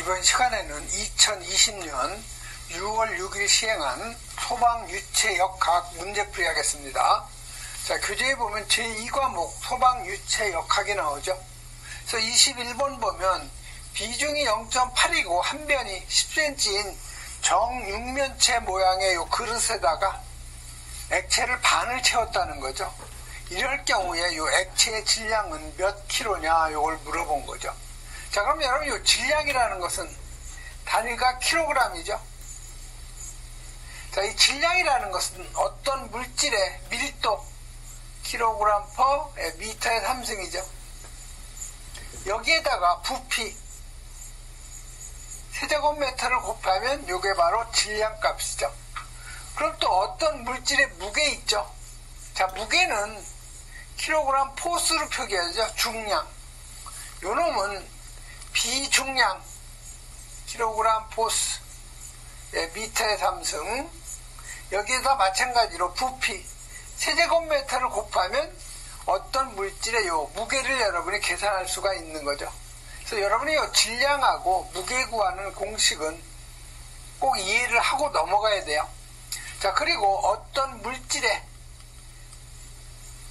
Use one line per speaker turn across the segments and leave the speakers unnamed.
이번 시간에는 2020년 6월 6일 시행한 소방유체역학 문제풀이 하겠습니다. 자, 교재에 보면 제2과목 소방유체역학이 나오죠. 그래서 21번 보면 비중이 0.8이고 한 변이 10cm인 정육면체 모양의 요 그릇에다가 액체를 반을 채웠다는 거죠. 이럴 경우에 요 액체의 질량은 몇 킬로냐 요걸 물어본 거죠. 자, 그럼 여러분 요 질량이라는 것은 단위가 킬로그램이죠. 자, 이 질량이라는 것은 어떤 물질의 밀도 킬로그램 퍼 미터의 3승이죠. 여기에다가 부피 세제곱미터를 곱하면 요게 바로 질량값이죠. 그럼 또 어떤 물질의 무게 있죠. 자, 무게는 킬로그램 포스로 표기하죠. 중량. 요 놈은 비중량 킬로그램 포스 미터의 3승. 여기에다 마찬가지로 부피 세제곱미터를 곱하면 어떤 물질의 요 무게를 여러분이 계산할 수가 있는 거죠. 그래서 여러분이 요 질량하고 무게 구하는 공식은 꼭 이해를 하고 넘어가야 돼요. 자, 그리고 어떤 물질의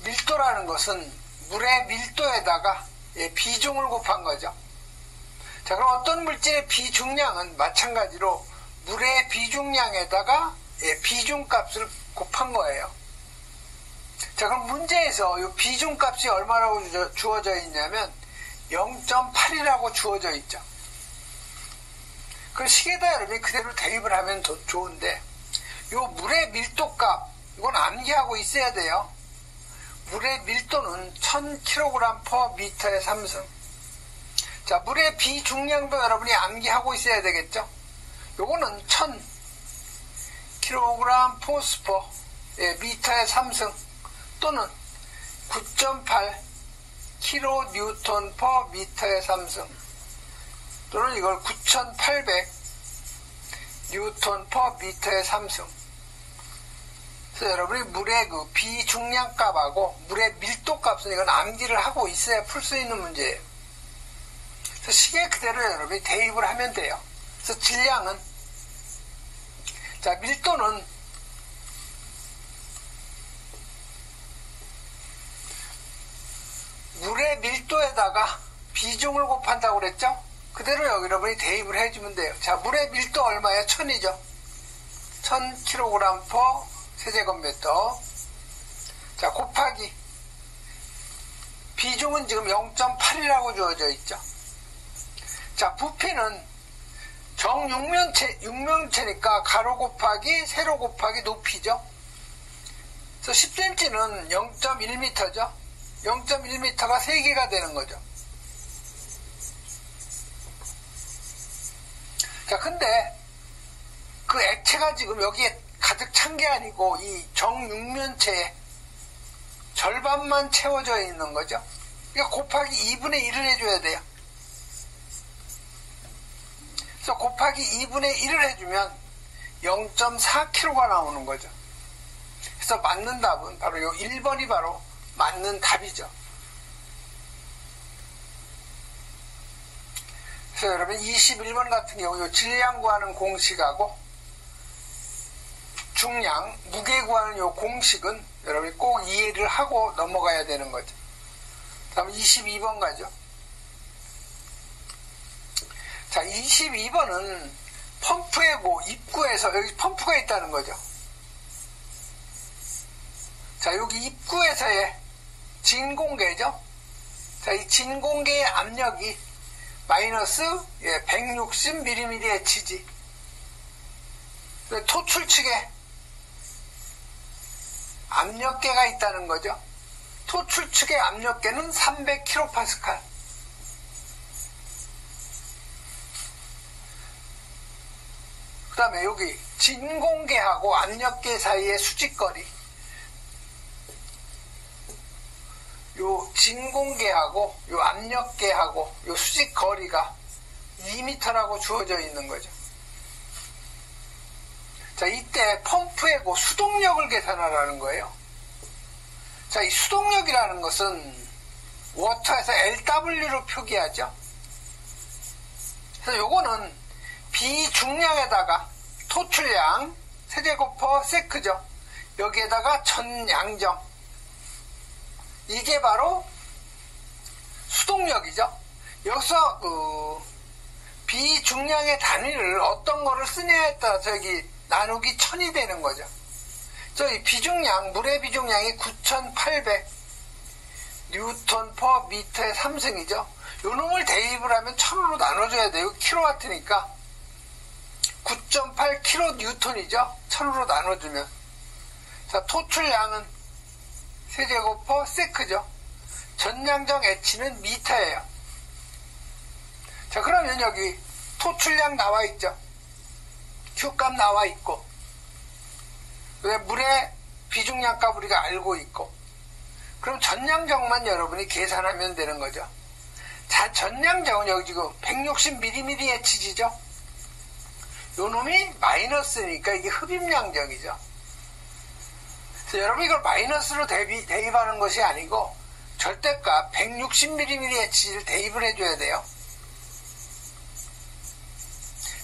밀도라는 것은 물의 밀도에다가 비중을 곱한 거죠. 자, 그럼 어떤 물질의 비중량은 마찬가지로 물의 비중량에다가 비중값을 곱한 거예요. 자, 그럼 문제에서 이 비중값이 얼마라고 주어져 있냐면 0.8이라고 주어져 있죠. 그 식에다 여러분이 그대로 대입을 하면 더 좋은데 이 물의 밀도값 이건 암기하고 있어야 돼요. 물의 밀도는 1000kg per 미터의 3승. 자, 물의 비중량도 여러분이 암기하고 있어야 되겠죠. 요거는 1000kg 포스퍼 미터의 3승 또는 9.8 kN per 미터의 3승 또는 이걸 9800 뉴턴 per 미터의 3승. 그래서 여러분이 물의 그 비중량 값하고 물의 밀도 값은 이건 암기를 하고 있어야 풀 수 있는 문제예요. 그래서 시계 그대로 여러분이 대입을 하면 돼요. 그래서 질량은, 자, 밀도는 물의 밀도에다가 비중을 곱한다고 그랬죠? 그대로 여러분이 대입을 해주면 돼요. 자, 물의 밀도 얼마예요? 1000이죠. 1000kg per 세제곱미터. 자, 곱하기 비중은 지금 0.8이라고 주어져 있죠. 자, 부피는 정육면체니까 가로 곱하기 세로 곱하기 높이죠. 그래서 10cm는 0.1m죠. 0.1m가 3개가 되는 거죠. 자, 근데 그 액체가 지금 여기에 가득 찬 게 아니고 이 정육면체에 절반만 채워져 있는 거죠. 그러니까 곱하기 2분의 1을 해줘야 돼요. 그래서 곱하기 2분의 1을 해주면 0.4kg가 나오는 거죠. 그래서 맞는 답은 바로 요 1번이 바로 맞는 답이죠. 그래서 여러분 21번 같은 경우 요 질량 구하는 공식하고 중량, 무게 구하는 요 공식은 여러분이 꼭 이해를 하고 넘어가야 되는 거죠. 다음 22번 가죠. 자, 22번은 펌프의 입구에서 여기 펌프가 있다는 거죠. 자, 여기 입구에서의 진공계죠. 자, 이 진공계의 압력이 마이너스 160mm의 지지. 토출 측에 압력계가 있다는 거죠. 토출 측의 압력계는 300kPa. 그 다음에 여기 진공계하고 압력계 사이의 수직거리. 요 진공계하고 요 압력계하고 요 수직거리가 2m라고 주어져 있는 거죠. 자, 이때 펌프의 수동력을 계산하라는 거예요. 자, 이 수동력이라는 것은 워터에서 LW로 표기하죠. 그래서 요거는 비중량에다가 토출량 세제곱퍼 세크죠. 여기에다가 전양정. 이게 바로 수동력이죠. 여기서 비중량의 단위를 어떤 거를 쓰냐에 따라서 여기 나누기 1000이 되는 거죠. 저희 비중량, 물의 비중량이 9800 뉴턴 퍼 미터의 3승이죠. 요 놈을 대입을 하면 1000으로 나눠줘야 돼요. 킬로와트니까 9.8 킬로 뉴턴이죠. 1000으로 나눠주면. 자, 토출량은 세제곱 퍼 세크죠. 전량정 H는 미터예요. 자, 그러면 여기 토출량 나와 있죠. Q값 나와 있고, 물의 비중량값 우리가 알고 있고, 그럼 전량정만 여러분이 계산하면 되는 거죠. 자, 전량정은 여기 지금 160mmHg죠. 요 놈이 마이너스니까 이게 흡입량정이죠. 그래서 여러분 이걸 마이너스로 대입하는 것이 아니고 절대값 160mmHg를 대입을 해줘야 돼요.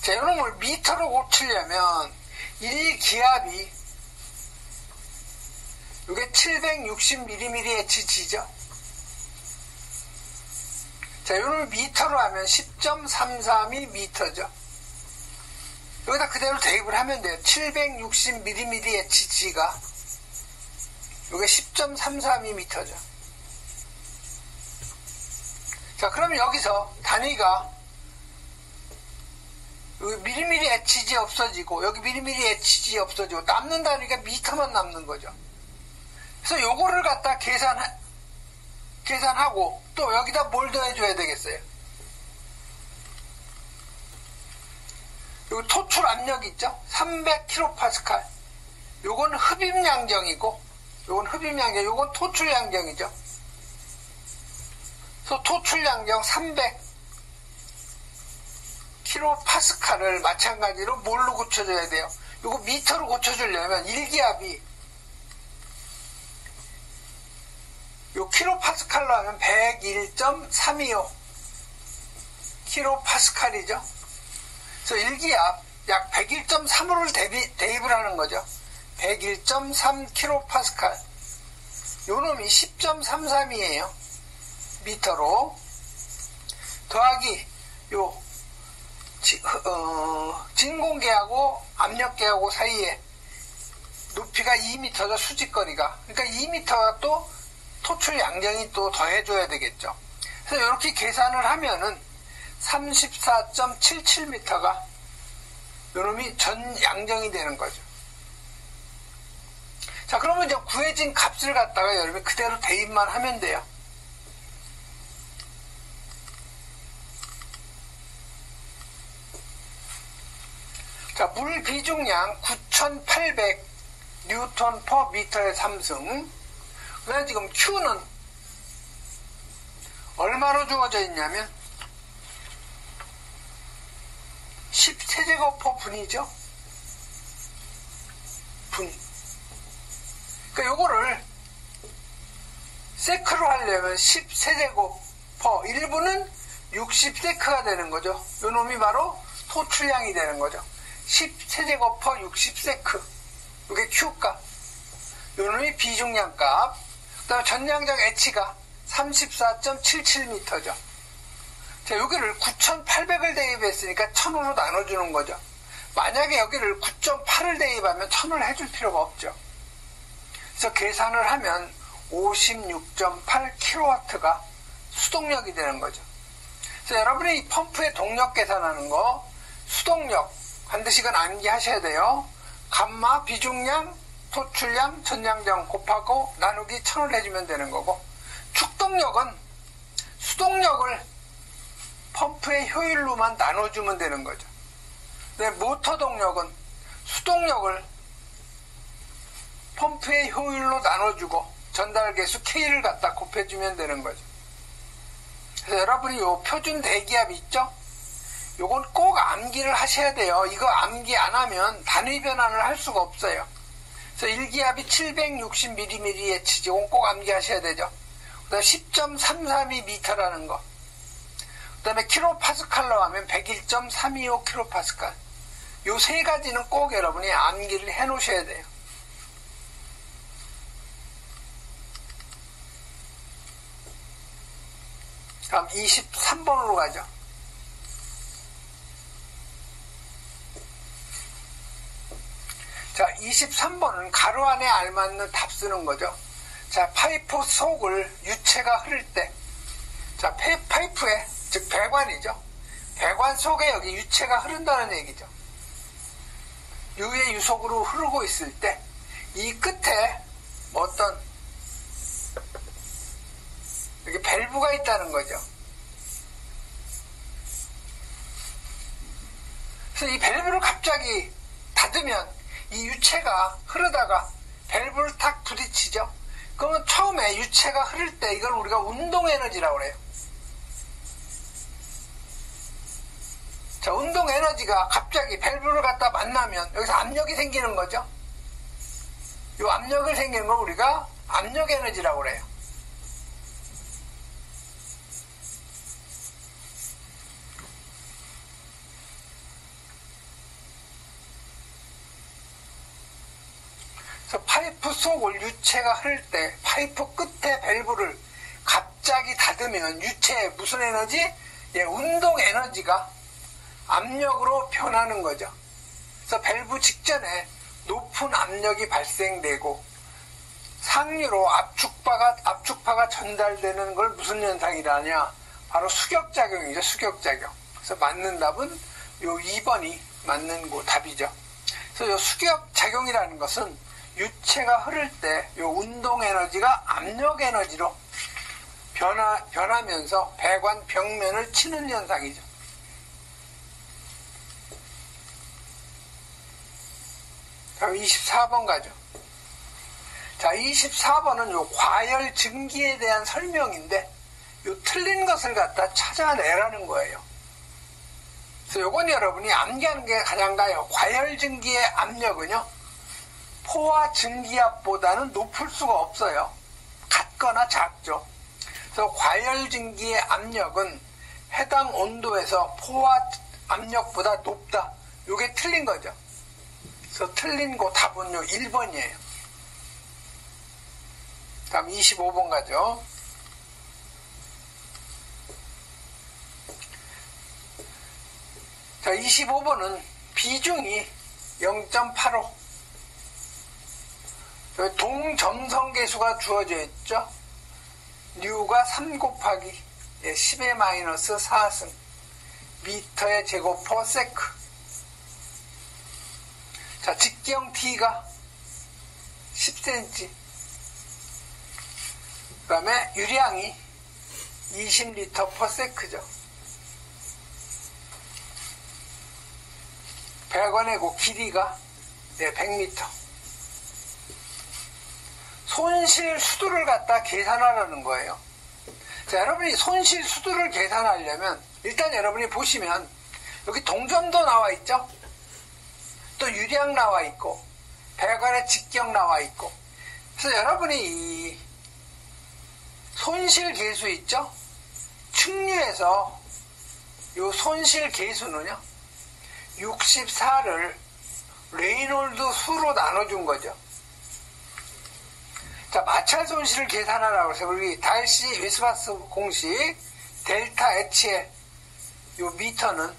자, 요 놈을 미터로 고치려면 1기압이 이게 760mmHg죠. 자, 요놈을 미터로 하면 10.332 미터죠. 여기다 그대로 대입을 하면 돼요. 760mmHg가 요게 10.332 미터죠. 자, 그럼 여기서 단위가 여기 미리미리 HG 없어지고 여기 미리미리 HG 없어지고 남는 단위가 미터만 남는 거죠. 그래서 요거를 갖다 계산하고 또 여기다 뭘 더해줘야 되겠어요? 요 토출 압력 있죠? 300kPa. 요건 흡입량정이고 요건 흡입량정, 요건 토출량정이죠. 그래서 토출량정 300kPa를 마찬가지로 뭘로 고쳐줘야 돼요? 요거 미터로 고쳐주려면 1기압이 요 킬로파스칼로 하면 101.325 킬로파스칼이죠. 그래서 1기압 약 101.35를 대입을 하는 거죠. 101.3 킬로파스칼. 요 놈이 10.332예요. 미터로. 더하기 요 진공계하고 압력계하고 사이에 높이가 2m죠. 수직거리가. 그러니까 2m가 또 토출 양정이 또 더해줘야 되겠죠. 그래서 이렇게 계산을 하면은 34.77m가 요놈이 전 양정이 되는 거죠. 자, 그러면 이제 구해진 값을 갖다가 여러분이 그대로 대입만 하면 돼요. 자, 물 비중량 9800 뉴턴 퍼 미터의 3승. 그다음에 지금 Q는 얼마로 주어져 있냐면 10세제곱퍼 분이죠. 분. 그러니까 요거를 세크로 하려면 10세제곱퍼 1분은 60세크가 되는 거죠. 요 놈이 바로 토출량이 되는 거죠. 10세제곱퍼 60세크. 이게 Q값. 요 놈이 비중량값. 그 다음에 전량정 H가 34.77m죠. 자, 여기를 9,800을 대입했으니까 1000으로 나눠주는 거죠. 만약에 여기를 9.8을 대입하면 1000을 해줄 필요가 없죠. 그래서 계산을 하면 56.8kW가 수동력이 되는 거죠. 그래서 여러분이 이 펌프의 동력 계산하는 거, 수동력 반드시 이건 암기하셔야 돼요. 감마, 비중량, 토출량, 전량정 곱하고 나누기 1000을 해주면 되는 거고, 축동력은 수동력을 펌프의 효율로만 나눠주면 되는 거죠. 근데 모터 동력은 수동력을 펌프의 효율로 나눠주고 전달계수 K를 갖다 곱해주면 되는 거죠. 그래서 여러분이 요 표준 대기압 있죠? 요건 꼭 암기를 하셔야 돼요. 이거 암기 안 하면 단위 변환을 할 수가 없어요. 그래서 1기압이 760mmHg, 이건 꼭 암기하셔야 되죠. 그 다음 10.332m라는 거. 그 그 다음에 킬로파스칼로 하면 101.325 킬로파스칼. 요 세 가지는 꼭 여러분이 암기를 해 놓으셔야 돼요. 다음 23번으로 가죠. 자, 23번은 가로 안에 알맞는 답 쓰는 거죠. 자, 파이프 속을 유체가 흐를 때, 자, 파이프에, 즉 배관이죠. 배관 속에 여기 유체가 흐른다는 얘기죠. 유의 유속으로 흐르고 있을 때 이 끝에 어떤 이렇게 밸브가 있다는 거죠. 그래서 이 밸브를 갑자기 닫으면 이 유체가 흐르다가 밸브를 탁 부딪히죠. 그러면 처음에 유체가 흐를 때 이걸 우리가 운동 에너지라고 그래요. 자, 운동 에너지가 갑자기 밸브를 갖다 만나면 여기서 압력이 생기는 거죠. 이 압력을 생기는 걸 우리가 압력 에너지라고 그래요. 그래서 파이프 속을 유체가 흐를 때 파이프 끝에 밸브를 갑자기 닫으면 유체에 무슨 에너지? 예, 운동 에너지가 압력으로 변하는 거죠. 그래서 밸브 직전에 높은 압력이 발생되고 상류로 압축파가 전달되는 걸 무슨 현상이라냐? 바로 수격작용이죠. 수격작용. 그래서 맞는 답은 요 2번이 맞는 답이죠. 그래서 요 수격작용이라는 것은 유체가 흐를 때 요 운동 에너지가 압력 에너지로 변하면서 배관 벽면을 치는 현상이죠. 그럼 24번 가죠. 자, 24번은 요 과열 증기에 대한 설명인데 요 틀린 것을 갖다 찾아내라는 거예요. 그래서 요건 여러분이 암기하는 게 가장 나아요. 과열 증기의 압력은요, 포화 증기압보다는 높을 수가 없어요. 같거나 작죠. 그래서 과열 증기의 압력은 해당 온도에서 포화 압력보다 높다. 요게 틀린 거죠. 그래서 틀린 거 답은 요 1번이에요. 다음 25번 가죠. 자, 25번은 비중이 0.85. 동점성계수가 주어져 있죠. 뉴가 3 곱하기 10의 마이너스 4승 미터의 제곱 퍼 세크. 자, 직경 D가 10cm. 그 다음에 유량이 20리터 퍼 세크죠. 배관의 길이가 100m. 손실 수두를 갖다 계산하라는 거예요. 자, 여러분이 손실 수두를 계산하려면 일단 여러분이 보시면 여기 동점도 나와 있죠. 또 유량 나와 있고 배관의 직경 나와 있고. 그래서 여러분이 이 손실 계수 있죠. 충류에서 요 손실 계수는요 64를 레이놀드 수로 나눠준 거죠. 자, 마찰 손실을 계산하라고 해서 우리 달시 웨스바스 공식 델타 H의 요 미터는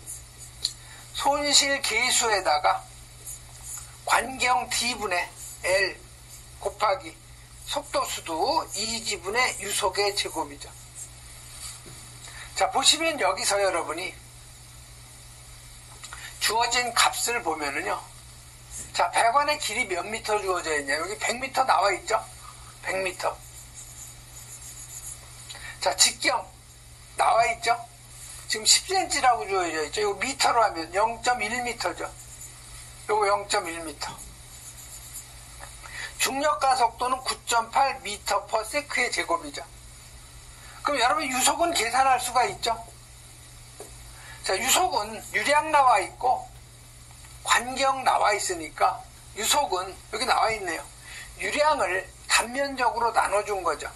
손실 계수에다가 관경 D분의 L 곱하기 속도수도 2지분의 유속의 제곱이죠. 자, 보시면 여기서 여러분이 주어진 값을 보면은요. 자, 배관의 길이 몇 미터 주어져 있냐. 여기 100m 나와 있죠. 100m. 자, 직경 나와 있죠. 지금 10cm라고 주어져 있죠. 이거 미터로 하면 0.1m죠. 요거 0.1m. 중력가 속도는 9.8m per 세크의 제곱이죠. 그럼 여러분 유속은 계산할 수가 있죠. 자, 유속은 유량 나와 있고 관경 나와 있으니까 유속은 여기 나와 있네요. 유량을 단면적으로 나눠준 거죠.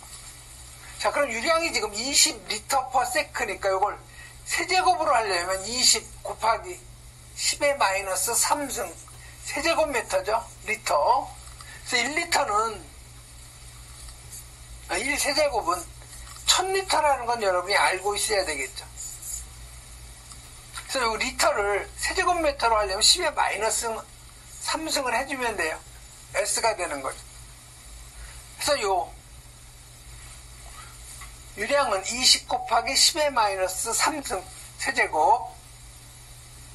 자, 그럼 유량이 지금 20리터 per 세크니까 이걸 세제곱으로 하려면 20 곱하기 10의 마이너스 3승 세제곱미터죠. 리터. 그래서 1리터는 1세제곱은 1000리터라는 건 여러분이 알고 있어야 되겠죠. 그래서 이 리터를 세제곱미터로 하려면 10의 마이너스 3승을 해주면 돼요. S가 되는 거죠. 그래서 요 유량은 20 곱하기 10의 마이너스 3승 세제곱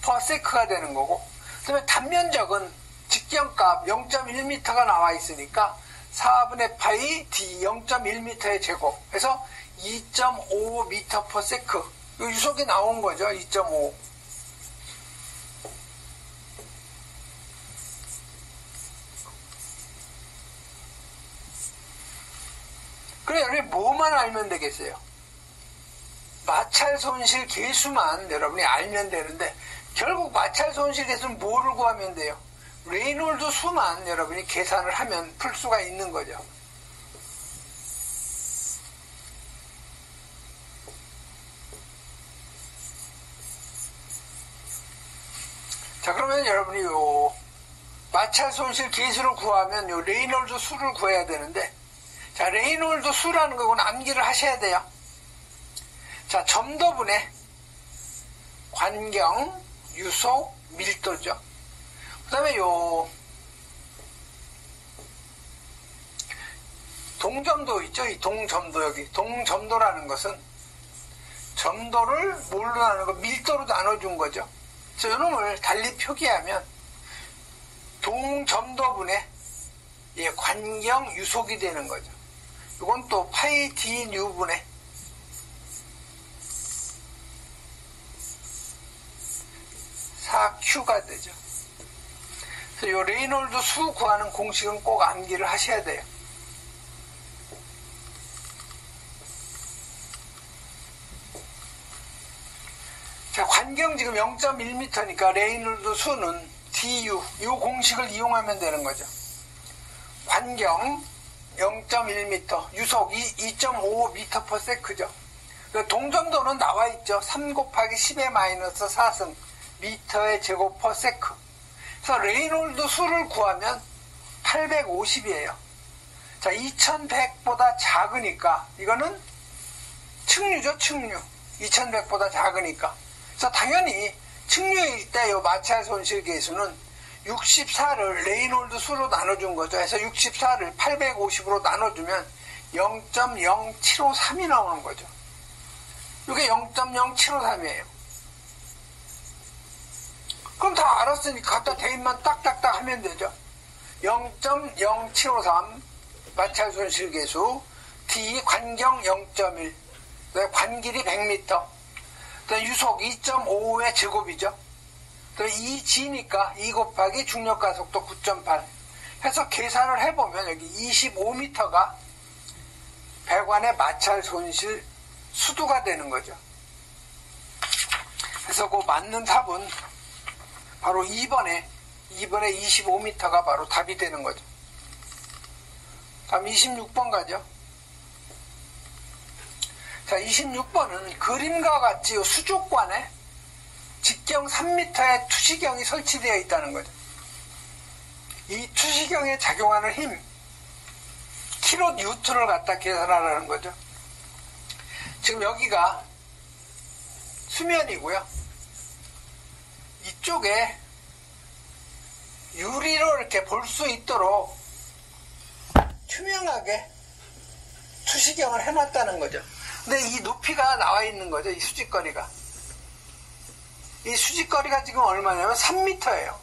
퍼세크가 되는 거고, 그 다음에 단면적은 직경값 0.1m가 나와 있으니까 4분의 파이 d 0.1m의 제곱 해서 2.5m 퍼세크 요 유속이 나온 거죠. 2.5. 그래, 여러분이 뭐만 알면 되겠어요? 마찰 손실 계수만 여러분이 알면 되는데, 결국 마찰 손실 계수는 뭐를 구하면 돼요? 레이놀드 수만 여러분이 계산을 하면 풀 수가 있는 거죠. 자, 그러면 여러분이 요 마찰 손실 계수를 구하면 요 레이놀드 수를 구해야 되는데, 자, 레이놀드 수라는 거는 암기를 하셔야 돼요. 자, 점도분의 관경, 유속, 밀도죠. 그 다음에 요 동점도 있죠. 이 동점도, 여기 동점도라는 것은 점도를 뭘로 나누는 거, 밀도로 나눠준 거죠. 그래서 이놈을 달리 표기하면 동점도분의 관경, 유속이 되는 거죠. 이건 또 파이 d 뉴분의 Q가 되죠. 그래서 이 레이놀드 수 구하는 공식은 꼭 암기를 하셔야 돼요. 자, 관경 지금 0.1m니까 레이놀드 수는 DU, 이 공식을 이용하면 되는 거죠. 관경 0.1m, 유속 2.5m per sec죠. 동점도는 나와 있죠. 3 곱하기 10의 마이너스 4승 미터의 제곱 퍼 세크. 그래서 레이놀드 수를 구하면 850이에요. 자, 2100보다 작으니까 이거는 측류죠, 측류. 2100보다 작으니까. 그래서 당연히 측류일 때 이 마찰 손실 계수는 64를 레이놀드 수로 나눠준 거죠. 그래서 64를 850으로 나눠주면 0.0753이 나오는 거죠. 이게 0.0753이에요. 그럼 다 알았으니까 갖다 대입만 딱딱딱 하면 되죠. 0.0753 마찰 손실 계수, D 관경 0.1, 관길이 100m, 유속 2.55의 제곱이죠. 2G니까 2 곱하기 중력가속도 9.8 해서 계산을 해보면 여기 25m가 배관의 마찰 손실 수두가 되는 거죠. 그래서 그 맞는 답은 바로 2번에 25m가 바로 답이 되는 거죠. 다음 26번 가죠. 자, 26번은 그림과 같이 수족관에 직경 3m의 투시경이 설치되어 있다는 거죠. 이 투시경에 작용하는 힘, 킬로뉴턴을 갖다 계산하라는 거죠. 지금 여기가 수면이고요. 이쪽에 유리로 이렇게 볼 수 있도록 투명하게 투시경을 해놨다는 거죠. 근데 이 높이가 나와 있는 거죠. 이 수직거리가. 이 수직거리가 지금 얼마냐면 3m예요.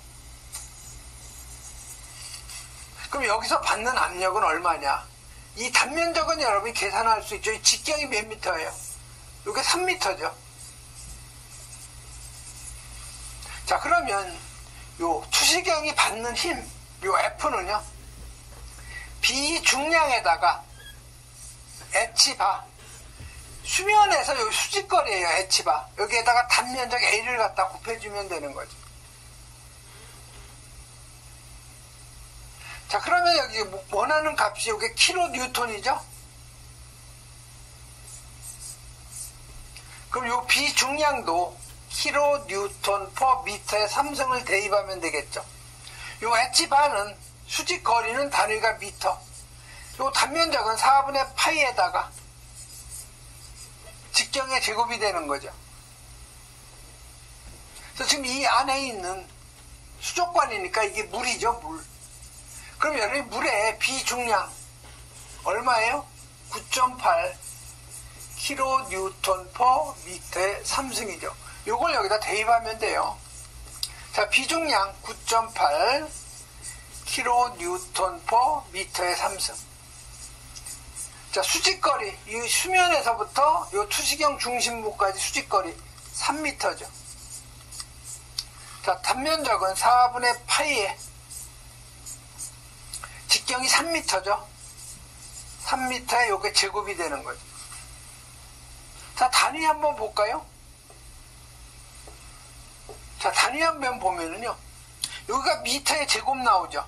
그럼 여기서 받는 압력은 얼마냐? 이 단면적은 여러분이 계산할 수 있죠. 이 직경이 몇 미터예요? 이게 3m죠. 자, 그러면 요 투시경이 받는 힘, 요 F는요, 비중량에다가 H바, 수면에서 요 수직거리예요. H바. 여기에다가 단면적 A를 갖다 곱해주면 되는 거죠. 자, 그러면 여기 원하는 값이 이게 킬로뉴턴이죠. 그럼 요 비중량도 킬로뉴턴 퍼 미터에 3승을 대입하면 되겠죠. 요 H바는 수직 거리는 단위가 미터, 요 단면적은 4분의 파이에다가 직경의 제곱이 되는 거죠. 그래서 지금 이 안에 있는 수족관이니까 이게 물이죠, 물. 그럼 여러분이 물의 비중량 얼마예요? 9.8 킬로뉴턴 퍼 미터의 3승이죠. 요걸 여기다 대입하면 돼요. 자, 비중량 9.8 킬로뉴턴 퍼 미터의 3승. 자, 수직거리, 이 수면에서부터 요 투시경 중심부까지 수직거리 3m죠. 자, 단면적은 4분의 파이에 직경이 3m죠. 3m에 요게 제곱이 되는 거죠. 자, 단위 한번 볼까요? 자, 단위 한번 보면은요, 여기가 미터의 제곱 나오죠.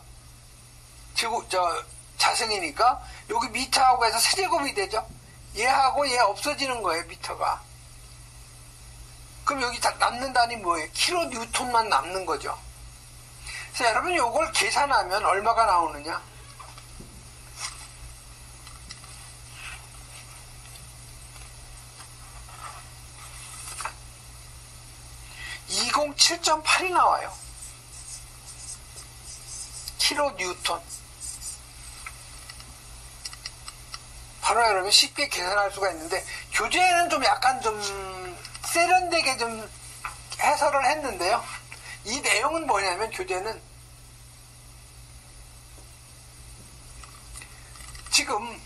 제곱, 자승이니까, 여기 미터하고 해서 세제곱이 되죠. 얘하고 얘 없어지는 거예요, 미터가. 그럼 여기 남는 단위 뭐예요? 킬로 뉴턴만 남는 거죠. 그래서 여러분 요걸 계산하면 얼마가 나오느냐? 207.8이 나와요. 킬로 뉴턴. 바로 여러분 쉽게 계산할 수가 있는데, 교재에는 좀 약간 좀 세련되게 좀 해설을 했는데요. 이 내용은 뭐냐면, 교재는 지금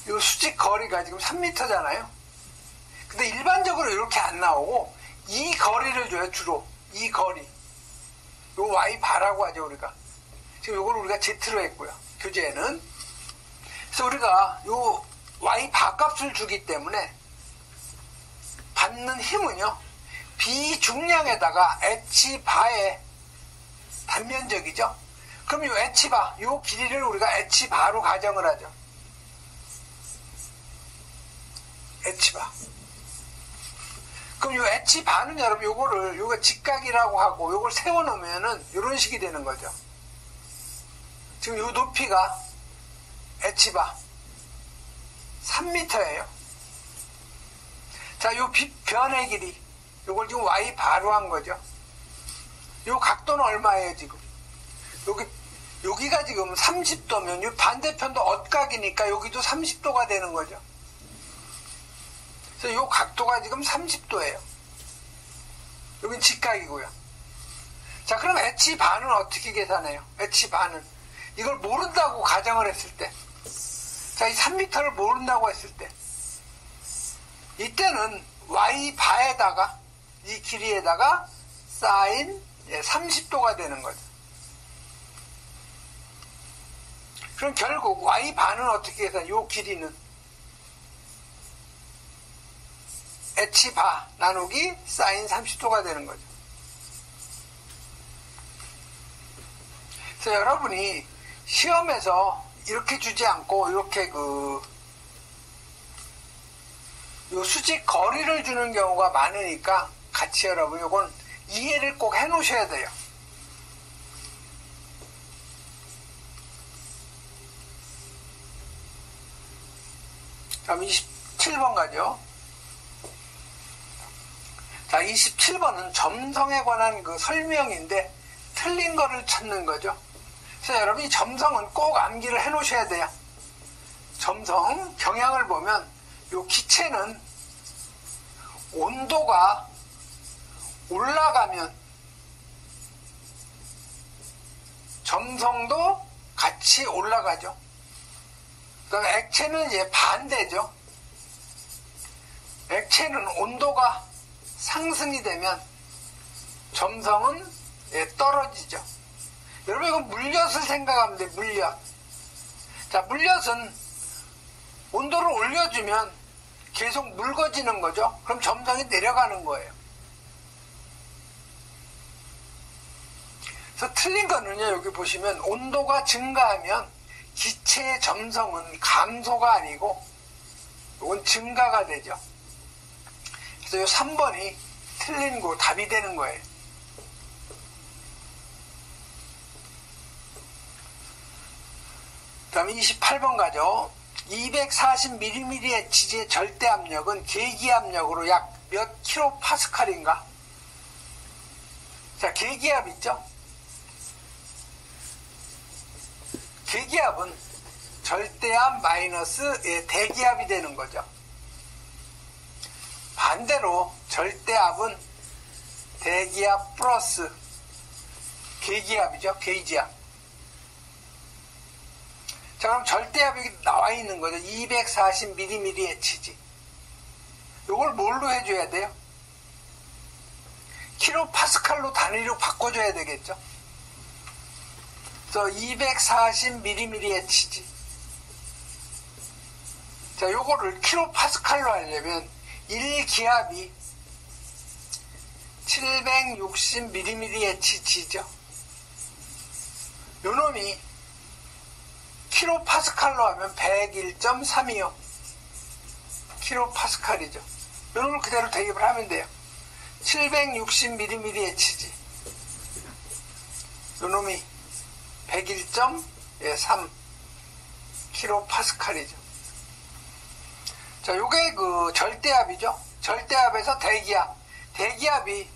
요 수직 거리가 지금 3m잖아요. 근데 일반적으로 이렇게 안 나오고 이 거리를 줘요. 주로 이 거리, 요 Y바라고 하죠. 우리가 지금 요걸 우리가 Z로 했고요, 교재에는. 그래서 우리가 요 Y바 값을 주기 때문에 받는 힘은요, 비중량에다가 H바의 단면적이죠. 그럼 요 H바, 요 길이를 우리가 H바로 가정을 하죠. H바. 그럼 요 H바는 여러분 요거 직각이라고 하고 요걸 세워놓으면은 요런 식이 되는 거죠. 지금 요 높이가 H바 3m예요. 자, 요 변의 길이, 요걸 지금 Y바로 한 거죠. 요 각도는 얼마예요, 지금? 여기가 지금 30도면 요 반대편도 엇각이니까 여기도 30도가 되는 거죠. 그래서 요 각도가 지금 30도예요. 여긴 직각이고요. 자, 그럼 H바는 어떻게 계산해요? H바는 이걸 모른다고 가정을 했을 때, 자, 이 3m를 모른다고 했을 때, 이때는 Y바에다가 이 길이에다가 사인 30도가 되는 거죠. 그럼 결국 Y바는 어떻게 해서 요 길이는 H바 나누기 사인 30도가 되는 거죠. 그래서 여러분이 시험에서 이렇게 주지 않고 이렇게 요 수직 거리를 주는 경우가 많으니까 같이 여러분 요건 이해를 꼭 해 놓으셔야 돼요. 다음 27번 가죠. 자, 27번은 점성에 관한 그 설명인데 틀린 거를 찾는 거죠. 그래서 여러분 이 점성은 꼭 암기를 해 놓으셔야 돼요. 점성 경향을 보면 요 기체는 온도가 올라가면 점성도 같이 올라가죠. 그럼 액체는 이제 반대죠. 액체는 온도가 상승이 되면 점성은 떨어지죠. 여러분 이건 물엿을 생각하면 돼요. 물엿. 자, 물엿은 온도를 올려주면 계속 묽어지는 거죠. 그럼 점성이 내려가는 거예요. 그래서 틀린 거는요, 여기 보시면 온도가 증가하면 기체의 점성은 감소가 아니고 이건 증가가 되죠. 그래서 이 3번이 틀린 거 답이 되는 거예요. 그 다음에 28번 가죠. 240mm의 지지의 절대압력은 계기압력으로 약 몇 킬로파스칼인가? 자, 계기압 있죠? 계기압은 절대압 마이너스 대기압이 되는 거죠. 반대로 절대압은 대기압 플러스 계기압이죠. 게이지압. 자, 그럼 절대압이 나와 있는 거죠. 240mm의 지지. 이걸 뭘로 해줘야 돼요? 킬로파스칼로 단위로 바꿔줘야 되겠죠. 그래서 240mm의 지지. 자, 요거를 킬로파스칼로 하려면 1기압이 760mm의 지지죠. 요 놈이 킬로파스칼로 하면 101.3이요. 킬로파스칼이죠. 요 놈을 그대로 대입을 하면 돼요. 760mm의 지지. 요 놈이 101.3 킬로파스칼이죠. 자, 요게 그 절대압이죠. 절대압에서 대기압. 대기압이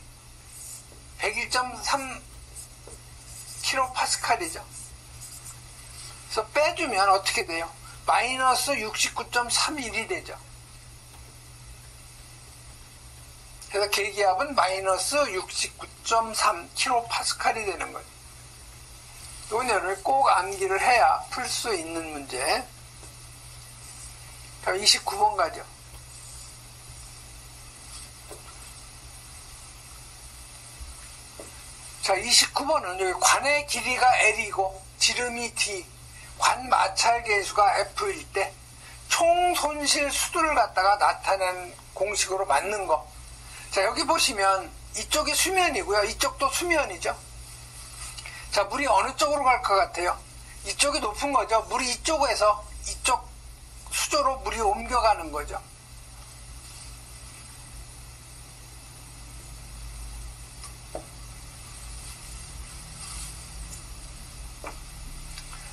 101.3 킬로파스칼이죠. 그래서 빼주면 어떻게 돼요? 마이너스 69.31이 되죠. 그래서 계기압은 마이너스 69.3 킬로파스칼이 되는 거죠. 이거를 꼭 암기를 해야 풀 수 있는 문제. 29번 가죠. 자, 29번은 여기 관의 길이가 L이고 지름이 D, 관 마찰 계수가 F일 때 총 손실 수두를 갖다가 나타낸 공식으로 맞는 거. 자, 여기 보시면 이쪽이 수면이고요. 이쪽도 수면이죠. 자, 물이 어느 쪽으로 갈 것 같아요? 이쪽이 높은 거죠. 물이 이쪽에서 이쪽 수조로 물이 옮겨가는 거죠.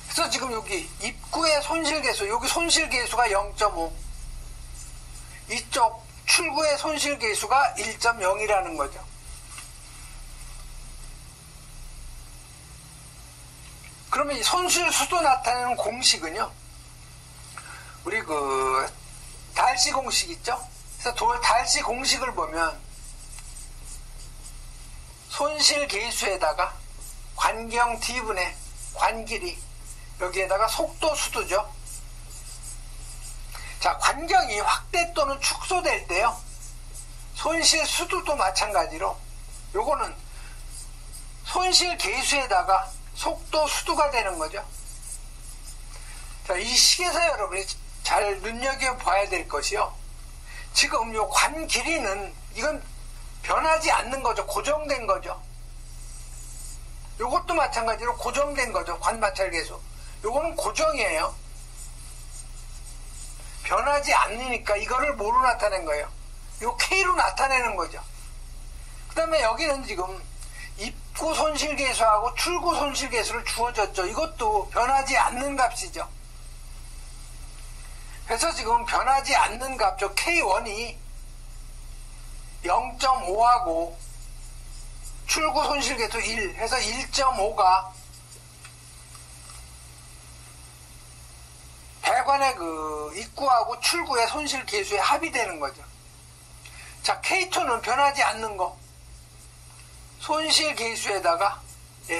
그래서 지금 여기 입구의 손실계수, 여기 손실계수가 0.5, 이쪽 출구의 손실계수가 1.0이라는 거죠. 그러면 이 손실수도 나타내는 공식은요, 우리 그 달시 공식 있죠? 그래서 달시 공식을 보면 손실계수에다가 관경 D분의 관길이, 여기에다가 속도수도죠. 자, 관경이 확대 또는 축소될 때요, 손실수도도 마찬가지로 요거는 손실계수에다가 속도수도가 되는 거죠. 자, 이 식에서 여러분이 잘 눈여겨봐야 될 것이요, 지금 요 관 길이는 이건 변하지 않는 거죠. 고정된 거죠. 요것도 마찬가지로 고정된 거죠. 관 마찰 계수. 요거는 고정이에요. 변하지 않으니까 이거를 뭐로 나타낸 거예요? 요 K로 나타내는 거죠. 그 다음에 여기는 지금 입구 손실계수하고 출구 손실계수를 주어졌죠. 이것도 변하지 않는 값이죠. 그래서 지금 변하지 않는 값, 저 K1이 0.5하고 출구 손실계수 1 해서 1.5가 배관의 그 입구하고 출구의 손실계수의 합이 되는 거죠. 자, K2는 변하지 않는 거, 손실계수에다가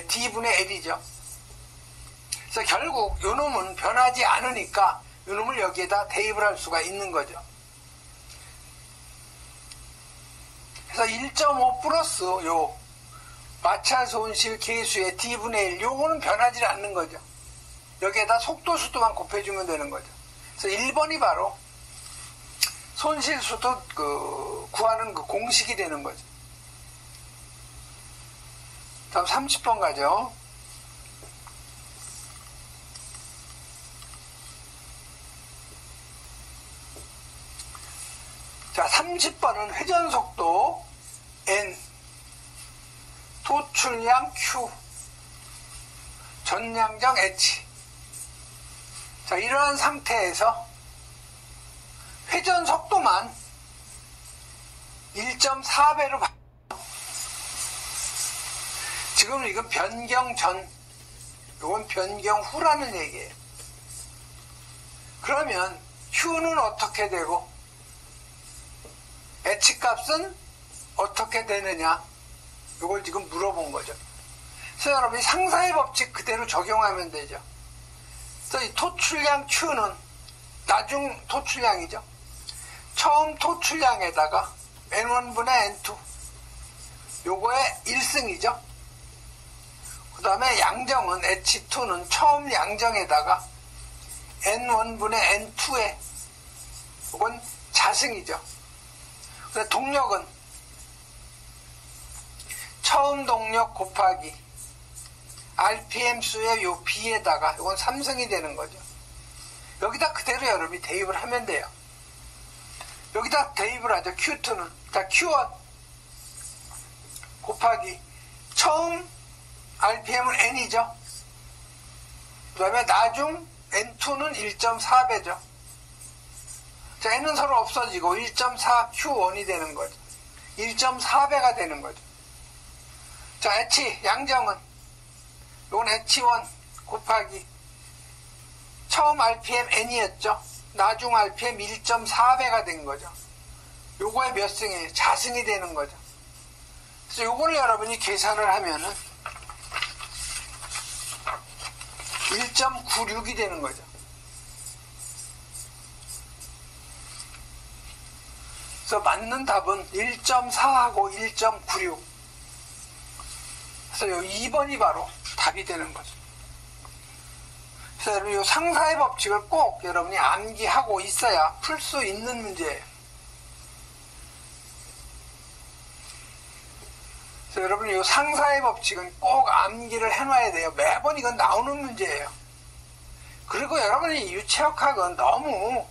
D분의 L이죠. 그래서 결국 요 놈은 변하지 않으니까 요 놈을 여기에다 대입을 할 수가 있는 거죠. 그래서 1.5 플러스 요 마찰 손실 계수의 D분의 1, 요거는 변하지 않는 거죠. 여기에다 속도수도만 곱해주면 되는 거죠. 그래서 1번이 바로 손실수도 구하는 그 공식이 되는 거죠. 다음 30번 가죠. 자, 30번은 회전속도 n, 도출량 q, 전량정 h. 자, 이러한 상태에서 회전속도만 1.4배로 지금 이건 변경 전, 이건 변경 후라는 얘기예요. 그러면 Q는 어떻게 되고 H 값은 어떻게 되느냐, 이걸 지금 물어본 거죠. 그래서 여러분이 상사의 법칙 그대로 적용하면 되죠. 그래서 이 토출량 Q는 나중 토출량이죠. 처음 토출량에다가 N1분의 N2, 요거의 1승이죠. 그 다음에 양정은 H2는 처음 양정에다가 N1분의 N2에, 이건 자승이죠. 그래서 동력은 처음 동력 곱하기 RPM 수의 요 B에다가, 이건 3승이 되는 거죠. 여기다 그대로 여러분이 대입을 하면 돼요. 여기다 대입을 하죠. Q2는, 자, Q1 곱하기 처음 RPM은 N이죠. 그 다음에 나중 N2는 1.4배죠. 자, N은 서로 없어지고 1.4 Q1이 되는 거죠. 1.4배가 되는 거죠. 자, H 양정은, 이건 H1 곱하기 처음 RPM N이었죠. 나중 RPM 1.4배가 된 거죠. 요거의 몇 승이에요? 자승이 되는 거죠. 그래서 요거를 여러분이 계산을 하면은 1.96이 되는 거죠. 그래서 맞는 답은 1.4하고 1.96. 그래서 요 2번이 바로 답이 되는 거죠. 그래서 여러분 이 상사의 법칙을 꼭 여러분이 암기하고 있어야 풀 수 있는 문제예요. 그래서 여러분 이 상사의 법칙은 꼭 암기를 해놔야 돼요. 매번 이건 나오는 문제예요. 그리고 여러분이 유체역학은 너무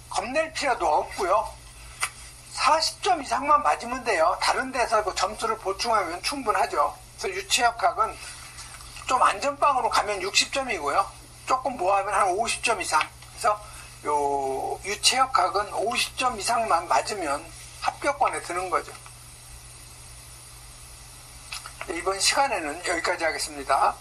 겁낼 필요도 없고요. 40점 이상만 맞으면 돼요. 다른 데서 그 점수를 보충하면 충분하죠. 그래서 유체역학은 좀 안전빵으로 가면 60점이고요. 조금 모아면 한 50점 이상. 그래서 요 유체역학은 50점 이상만 맞으면 합격권에 드는 거죠. 이번 시간에는 여기까지 하겠습니다.